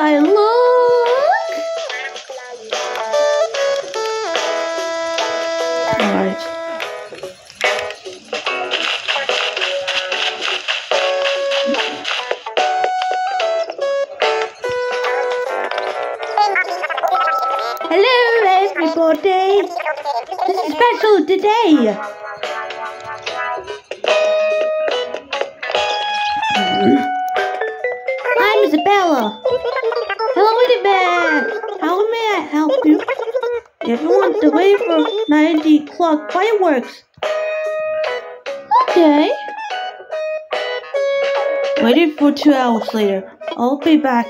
I look? Alright. Hello everybody! This is special today! I'm Isabella! Hello Edibe! How may I help you? If you want to wait for 90 o'clock fireworks. Okay. Waited for 2 hours later. I'll be back.